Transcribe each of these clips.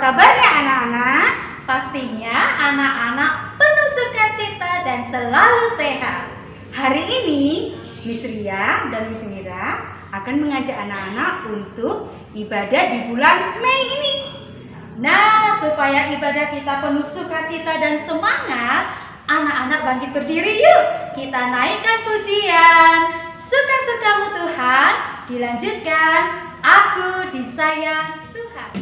kabarnya anak-anak? Pastinya anak-anak penuh sukacita dan selalu sehat. Hari ini Miss Ria dan Miss Mira akan mengajak anak-anak untuk ibadah di bulan Mei ini. Nah, supaya ibadah kita penuh sukacita dan semangat, anak-anak bangkit berdiri yuk. Kita naikkan pujian. Suka-sukamu Tuhan, dilanjutkan. Aku disayang Tuhan.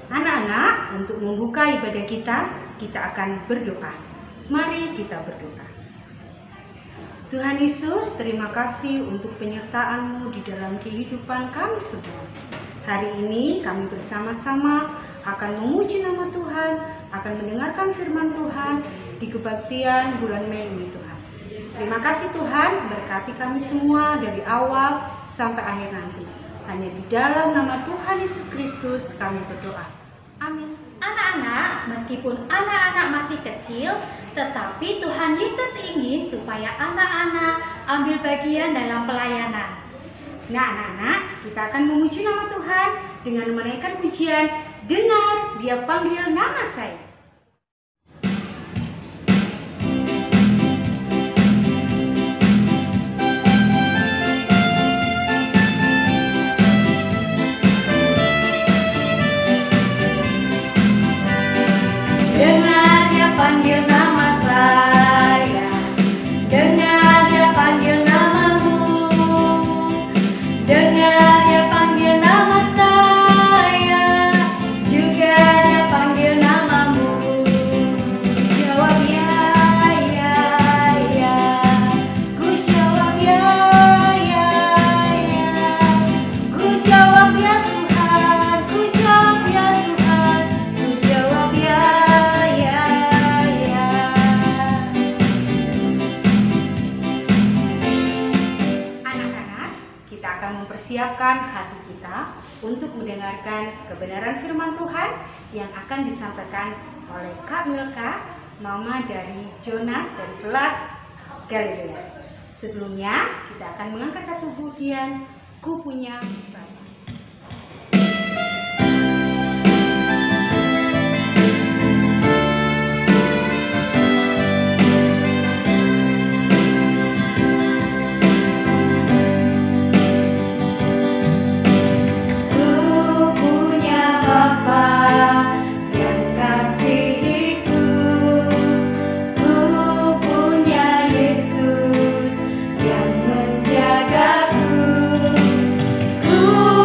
Anak-anak, untuk membuka ibadah kita akan berdoa. Mari kita berdoa. Tuhan Yesus, terima kasih untuk penyertaan-Mu di dalam kehidupan kami semua. Hari ini kami bersama-sama akan memuji nama Tuhan, akan mendengarkan firman Tuhan di kebaktian bulan Mei ini Tuhan. Terima kasih Tuhan, berkati kami semua dari awal sampai akhir nanti. Hanya di dalam nama Tuhan Yesus Kristus kami berdoa. Amin. Anak-anak, meskipun anak-anak masih kecil, tetapi Tuhan Yesus ingin supaya anak-anak ambil bagian dalam pelayanan. Nah, anak-anak, kita akan memuji nama Tuhan dengan menaikkan pujian. Dengar, Dia panggil nama saya. Dengar Dia panggil nama saya, dengar Dia panggil namamu, dengar Dia panggil nama saya, juga Dia panggil namamu. Jawab ya, ya, ya. Ku jawab ya, ya, ya. Ku jawab ya Tuhan, ku jawab ya Tuhan, ku jawab ya. Mempersiapkan hati kita untuk mendengarkan kebenaran firman Tuhan yang akan disampaikan oleh Kak Milka, mama dari Jonas dari kelas Galilea. Sebelumnya kita akan mengangkat satu pujian, Ku Punya Bapa. Ku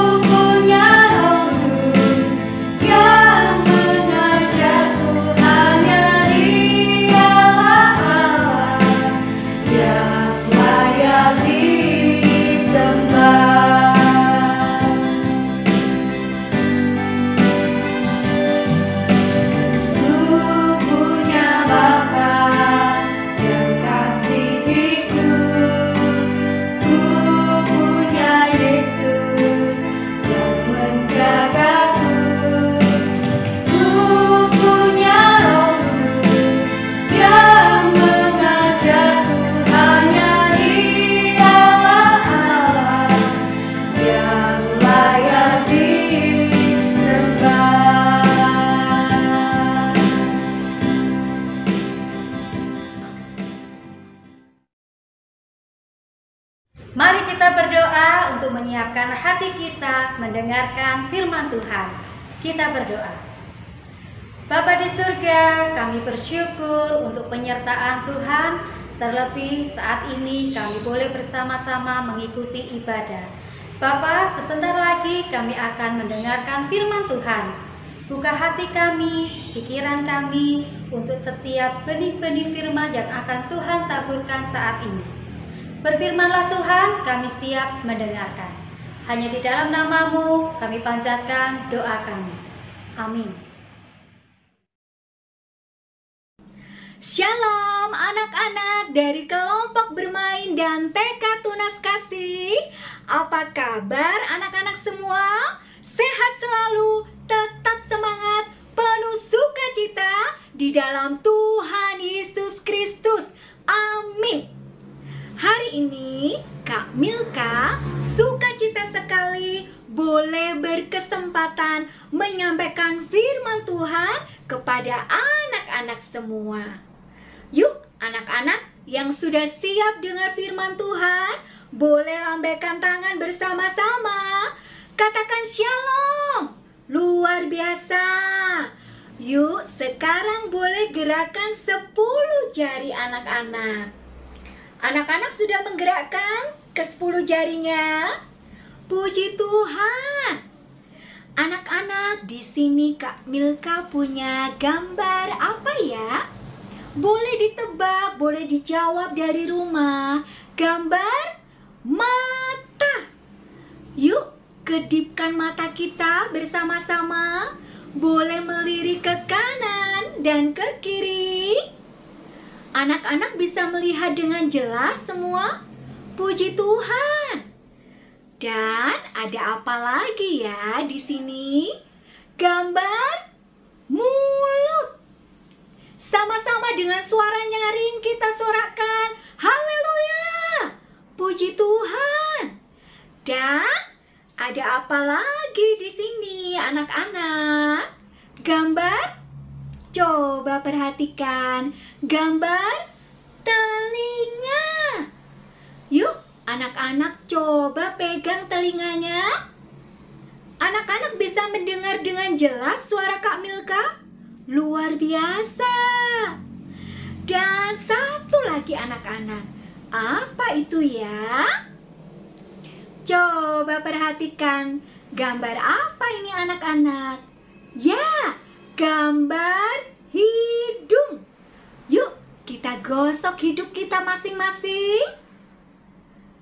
Mari kita berdoa untuk menyiapkan hati kita mendengarkan firman Tuhan. Kita berdoa. Bapa di surga, kami bersyukur untuk penyertaan Tuhan. Terlebih saat ini kami boleh bersama-sama mengikuti ibadah. Bapa, sebentar lagi kami akan mendengarkan firman Tuhan. Buka hati kami, pikiran kami untuk setiap benih-benih firman yang akan Tuhan taburkan saat ini. Berfirmanlah Tuhan, kami siap mendengarkan. Hanya di dalam nama-Mu kami panjatkan doa kami. Amin. Shalom anak-anak dari kelompok bermain dan TK Tunas Kasih. Apa kabar anak-anak semua? Sehat selalu, tetap semangat, penuh sukacita di dalam Tuhan Yesus Kristus. Amin. Hari ini Kak Milka sukacita sekali boleh berkesempatan menyampaikan firman Tuhan kepada anak-anak semua. Yuk anak-anak yang sudah siap dengar firman Tuhan, boleh lambaikan tangan bersama-sama. Katakan shalom, luar biasa. Yuk sekarang boleh gerakan 10 jari anak-anak. Anak-anak sudah menggerakkan ke 10 jarinya. Puji Tuhan. Anak-anak, di sini Kak Milka punya gambar apa ya? Boleh ditebak, boleh dijawab dari rumah. Gambar mata. Yuk, kedipkan mata kita bersama-sama. Boleh melirik ke kanan dan ke kiri. Anak-anak bisa melihat dengan jelas semua. Puji Tuhan. Dan ada apa lagi ya di sini? Gambar mulut. Sama-sama dengan suara nyaring kita sorakan haleluya. Puji Tuhan. Dan ada apa lagi di sini anak-anak? Gambar, coba perhatikan gambar telinga. Yuk anak-anak coba pegang telinganya. Anak-anak bisa mendengar dengan jelas suara Kak Milka? Luar biasa. Dan satu lagi anak-anak, apa itu ya? Coba perhatikan gambar apa ini anak-anak? Ya, gambar hidung. Yuk, kita gosok hidung kita masing-masing.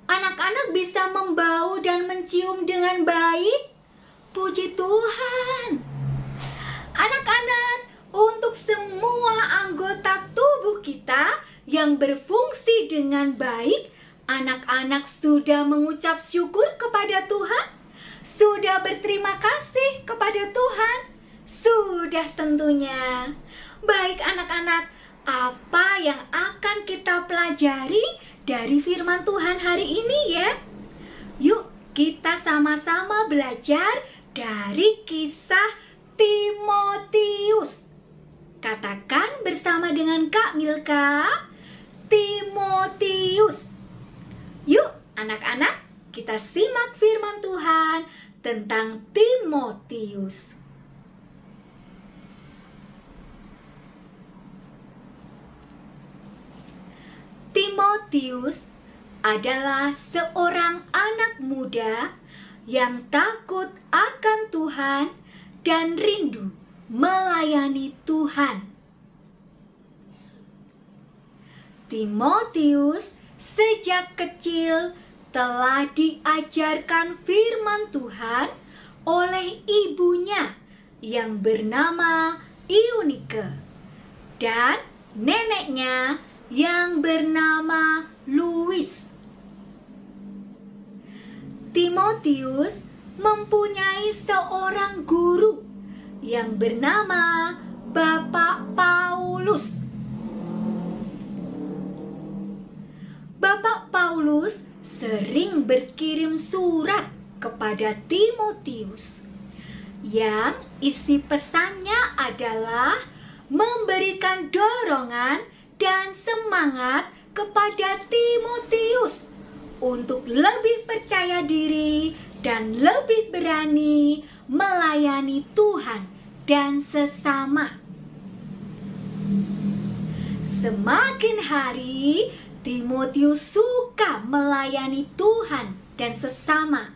Anak-anak bisa membau dan mencium dengan baik. Puji Tuhan. Anak-anak, untuk semua anggota tubuh kita yang berfungsi dengan baik, anak-anak sudah mengucap syukur kepada Tuhan. Sudah berterima kasih kepada Tuhan. Sudah tentunya. Baik anak-anak, apa yang akan kita pelajari dari firman Tuhan hari ini ya? Yuk kita sama-sama belajar dari kisah Timotius. Katakan bersama dengan Kak Milka, Timotius. Yuk anak-anak, kita simak firman Tuhan tentang Timotius. Timotius adalah seorang anak muda yang takut akan Tuhan dan rindu melayani Tuhan. Timotius sejak kecil telah diajarkan firman Tuhan oleh ibunya yang bernama Eunike dan neneknya yang bernama Louis. Timotius mempunyai seorang guru yang bernama Bapak Paulus. Bapak Paulus sering berkirim surat kepada Timotius yang isi pesannya adalah memberikan dorongan dan semangat kepada Timotius untuk lebih percaya diri dan lebih berani melayani Tuhan dan sesama. Semakin hari, Timotius suka melayani Tuhan dan sesama.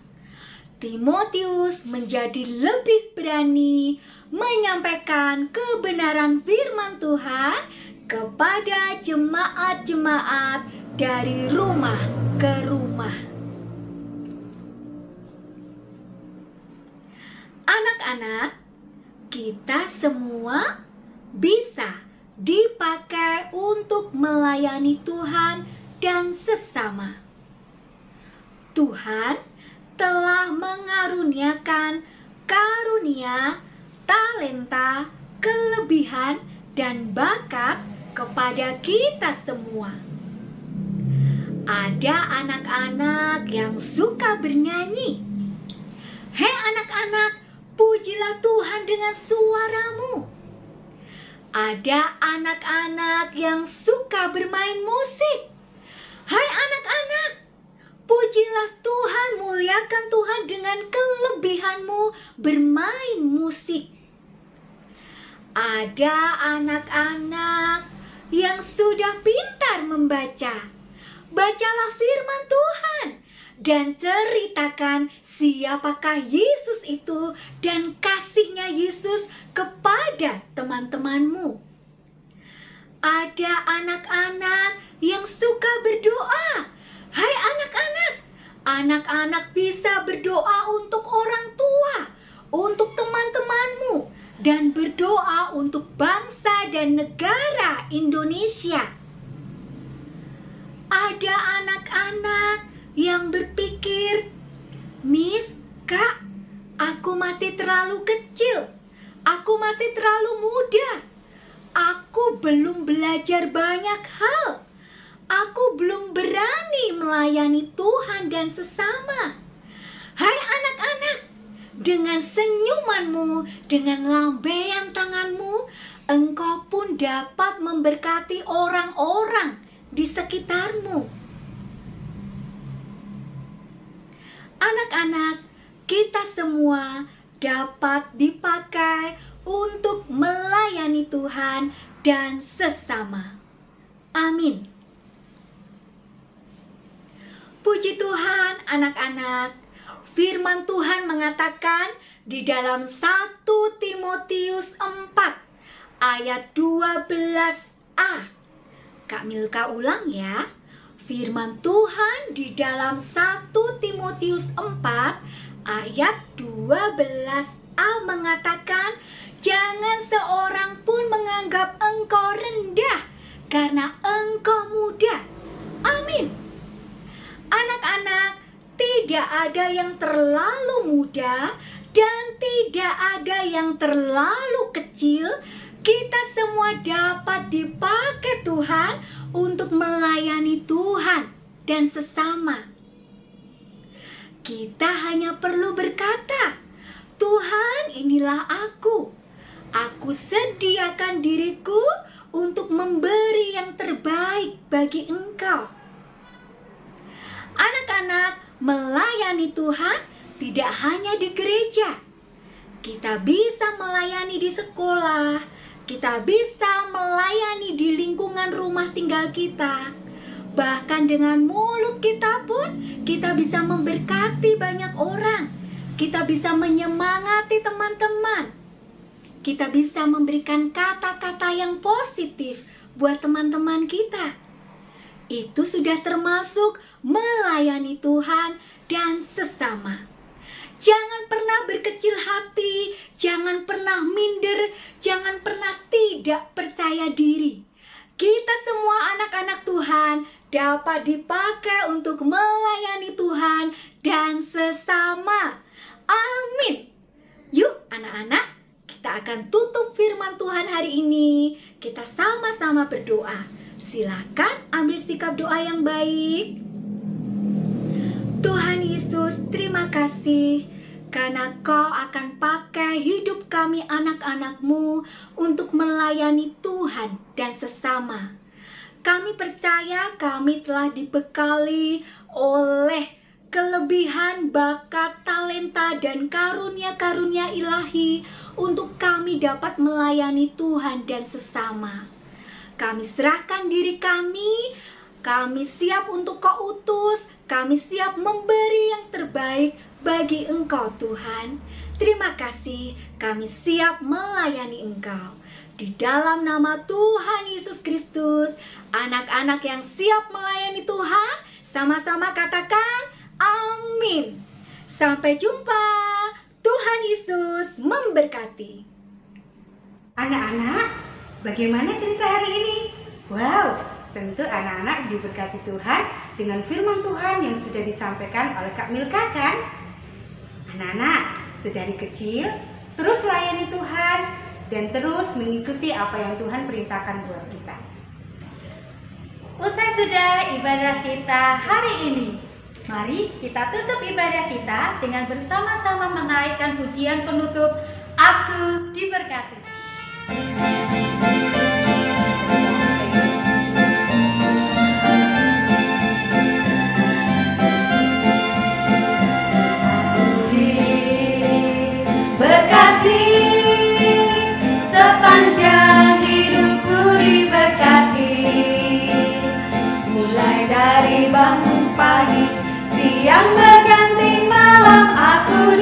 Timotius menjadi lebih berani menyampaikan kebenaran firman Tuhan kepada jemaat-jemaat dari rumah ke rumah. Anak-anak, kita semua bisa dipakai untuk melayani Tuhan dan sesama. Tuhan telah mengaruniakan karunia, talenta, kelebihan, dan bakat kepada kita semua. Ada anak-anak yang suka bernyanyi. Hei anak-anak, pujilah Tuhan dengan suaramu. Ada anak-anak yang suka bermain musik. Hai anak-anak, pujilah Tuhan, muliakan Tuhan dengan kelebihanmu bermain musik. Ada anak-anak yang sudah pintar membaca. Bacalah firman Tuhan dan ceritakan siapakah Yesus itu dan kasihnya Yesus kepada teman-temanmu. Ada anak-anak yang suka berdoa. Hai anak-anak, anak-anak bisa berdoa untuk orang tua, untuk teman-temanmu, dan berdoa untuk bangsa dan negara Indonesia. Ada anak-anak yang berpikir, Miss, Kak, aku masih terlalu kecil, aku masih terlalu muda, aku belum belajar banyak hal, aku belum berani melayani Tuhan dan sesama. Hai anak-anak, dengan senyumanmu, dengan lambaian tanganmu, engkau pun dapat memberkati orang-orang di sekitarmu. Anak-anak, kita semua dapat dipakai untuk melayani Tuhan dan sesama. Amin. Puji Tuhan, anak-anak. Firman Tuhan mengatakan di dalam 1 Timotius 4 ayat 12a. Kak Milka ulang ya. Firman Tuhan di dalam 1 Timotius 4 ayat 12a mengatakan, jangan seorang pun menganggap engkau rendah karena engkau muda. Amin. Anak-anak, tidak ada yang terlalu muda dan tidak ada yang terlalu kecil. Kita semua dapat dipakai Tuhan untuk melayani Tuhan dan sesama. Kita hanya perlu berkata, Tuhan, inilah aku. Aku sediakan diriku untuk memberi yang terbaik bagi Engkau. Anak-anak, melayani Tuhan tidak hanya di gereja. Kita bisa melayani di sekolah, kita bisa melayani di lingkungan rumah tinggal kita. Bahkan dengan mulut kita pun kita bisa memberkati banyak orang. Kita bisa menyemangati teman-teman. Kita bisa memberikan kata-kata yang positif buat teman-teman kita. Itu sudah termasuk melayani Tuhan dan sesama. Jangan pernah berkecil hati, jangan pernah minder, jangan pernah tidak percaya diri. Kita semua anak-anak Tuhan dapat dipakai untuk melayani Tuhan dan sesama. Amin. Yuk anak-anak, kita akan tutup firman Tuhan hari ini. Kita sama-sama berdoa. Silakan ambil sikap doa yang baik. Tuhan Yesus, terima kasih karena Kau akan pakai hidup kami anak-anak-Mu untuk melayani Tuhan dan sesama. Kami percaya kami telah dibekali oleh kelebihan, bakat, talenta, dan karunia-karunia ilahi untuk kami dapat melayani Tuhan dan sesama. Kami serahkan diri kami siap untuk Kau utus, kami siap memberi yang terbaik bagi Engkau Tuhan. Terima kasih, kami siap melayani Engkau. Di dalam nama Tuhan Yesus Kristus, anak-anak yang siap melayani Tuhan, sama-sama katakan amin. Sampai jumpa. Tuhan Yesus memberkati. Anak-anak, bagaimana cerita hari ini? Wow, tentu anak-anak diberkati Tuhan dengan firman Tuhan yang sudah disampaikan oleh Kak Milka kan? Anak-anak, sedari kecil terus layani Tuhan dan terus mengikuti apa yang Tuhan perintahkan buat kita. Usai sudah ibadah kita hari ini, mari kita tutup ibadah kita dengan bersama-sama menaikkan pujian penutup, Aku Diberkati. Berkati sepanjang hidupku diberkati, mulai dari bangun pagi, siang berganti malam aku